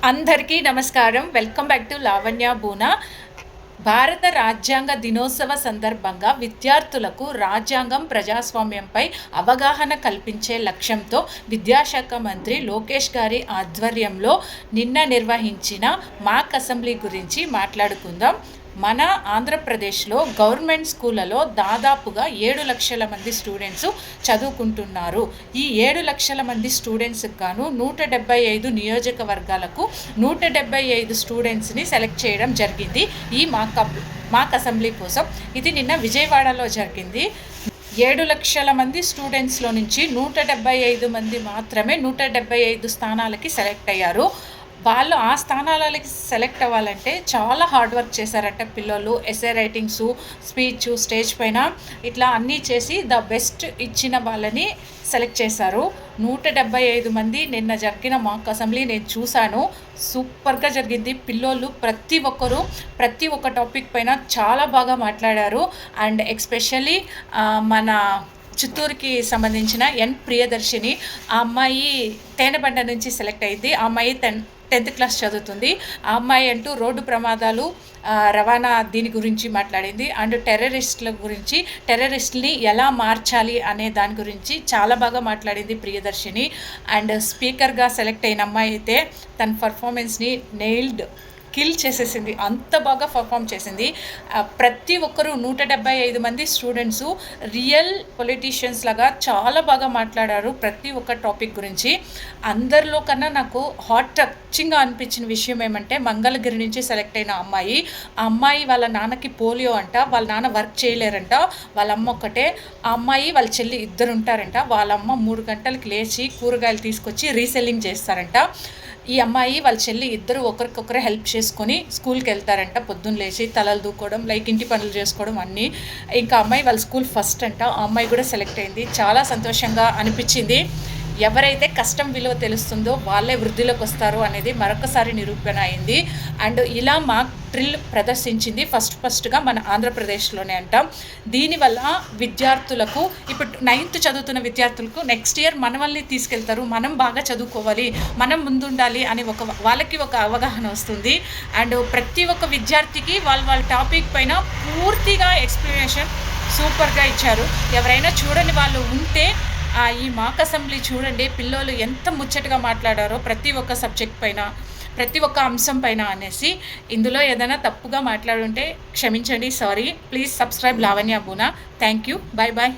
అందరికీ నమస్కారం. Welcome back to Lavanya Boona. భారత రాజ్యాంగ దినోత్సవ సందర్భంగా విద్యార్థులకు రాజ్యాంగం, ప్రజాస్వామ్యంపై అవగాహన కల్పించే లక్ష్యంతో విద్యాశాఖ మంత్రి లోకేష్ గారి ఆధ్వర్యంలో నిన్న నిర్వహించిన మాక్ అసెంబ్లీ గురించి మాట్లాడుకుందాం. మన ఆంధ్రప్రదేశ్లో గవర్నమెంట్ స్కూళ్ళలో దాదాపుగా 7 లక్షల మంది స్టూడెంట్స్ చదువుకుంటున్నారు. ఈ 7 లక్షల మంది స్టూడెంట్స్కి గాను 175 నియోజకవర్గాలకు 175 స్టూడెంట్స్ని సెలెక్ట్ చేయడం జరిగింది ఈ మాక్ అసెంబ్లీ కోసం. ఇది నిన్న విజయవాడలో జరిగింది. 7 లక్షల మంది స్టూడెంట్స్లో నుంచి 175 మంది మాత్రమే 175 స్థానాలకి సెలెక్ట్ అయ్యారు. వాళ్ళు ఆ స్థానాలకి సెలెక్ట్ అవ్వాలంటే చాలా హార్డ్ వర్క్ చేశారంట పిల్లలు. ఎస్ఏ రైటింగ్సు, స్పీచ్, స్టేజ్ పైన ఇట్లా అన్నీ చేసి ద బెస్ట్ ఇచ్చిన వాళ్ళని సెలెక్ట్ చేశారు. 175 మంది నిన్న జరిగిన మాక్ అసెంబ్లీ నేను చూశాను. సూపర్గా జరిగింది. పిల్లోళ్ళు ప్రతి ఒక్క టాపిక్ పైన చాలా బాగా మాట్లాడారు. అండ్ ఎస్పెషల్లీ మన చిత్తూరుకి సంబంధించిన ఎన్ ప్రియదర్శిని, ఆ అమ్మాయి తేనెబండ నుంచి సెలెక్ట్ అయింది. ఆ అమ్మాయి 10th క్లాస్ చదువుతుంది. ఆ అమ్మాయి అంటూ రోడ్డు ప్రమాదాలు, రవాణా దీని గురించి మాట్లాడింది. అండ్ టెర్రరిస్ట్ని ఎలా మార్చాలి అనే దాని గురించి చాలా బాగా మాట్లాడింది ప్రియదర్శిని. అండ్ స్పీకర్గా సెలెక్ట్ అయిన అమ్మాయి అయితే తన పర్ఫార్మెన్స్ని కిల్ చేసేసింది. అంత బాగా పర్ఫామ్ చేసింది. ప్రతి ఒక్కరూ 175 మంది స్టూడెంట్సు రియల్ పొలిటీషియన్స్ లాగా చాలా బాగా మాట్లాడారు ప్రతి ఒక్క టాపిక్ గురించి. అందరిలో కన్నా నాకు హార్ట్ టచింగ్గా అనిపించిన విషయం ఏమంటే, మంగళగిరి నుంచి సెలెక్ట్ అయిన ఆ అమ్మాయి వాళ్ళ నాన్నకి పోలియో అంట. వాళ్ళ నాన్న వర్క్ చేయలేరంట. వాళ్ళ అమ్మ ఒక్కటే. ఆ అమ్మాయి వాళ్ళ చెల్లి ఇద్దరు ఉంటారంట. వాళ్ళ అమ్మ 3 గంటలకు లేచి కూరగాయలు తీసుకొచ్చి రీసెల్లింగ్ చేస్తారంట. ఈ అమ్మాయి వాళ్ళ చెల్లి ఇద్దరు ఒకరికొకరు హెల్ప్ చేసుకొని స్కూల్కి వెళ్తారంట. పొద్దున్న లేచి తలలు దూకోవడం, ఇంటి పనులు చేసుకోవడం అన్నీ. ఇంకా అమ్మాయి వాళ్ళ స్కూల్ ఫస్ట్ అంట. ఆ అమ్మాయి కూడా సెలెక్ట్ అయింది. చాలా సంతోషంగా అనిపించింది. ఎవరైతే కష్టం విలువ తెలుస్తుందో వాళ్ళే వృద్ధిలోకి వస్తారు అనేది మరొకసారి నిరూపణ అయింది. అండ్ ఇలా మాక్ డ్రిల్ ప్రదర్శించింది ఫస్ట్గా మన ఆంధ్రప్రదేశ్లోనే అంటాం. దీనివల్ల విద్యార్థులకు, ఇప్పుడు 9th చదువుతున్న విద్యార్థులకు నెక్స్ట్ ఇయర్ మనల్ని తీసుకెళ్తారు, మనం బాగా చదువుకోవాలి, మనం ముందుండాలి అని వాళ్ళకి ఒక అవగాహన వస్తుంది. అండ్ ప్రతి ఒక్క విద్యార్థికి వాళ్ళ టాపిక్ పైన పూర్తిగా ఎక్స్ప్లెనేషన్ సూపర్గా ఇచ్చారు. ఎవరైనా చూడని వాళ్ళు ఉంటే ఈ మాక్ అసెంబ్లీ చూడండి. పిల్లలు ఎంత ముచ్చటగా మాట్లాడారో ప్రతి ఒక్క సబ్జెక్ట్ పైన, ప్రతి ఒక్క అంశం పైన అనేసి. ఇందులో ఏదైనా తప్పుగా మాట్లాడుంటే క్షమించండి, sorry. Please subscribe Lavanya Boona. Thank you. Bye.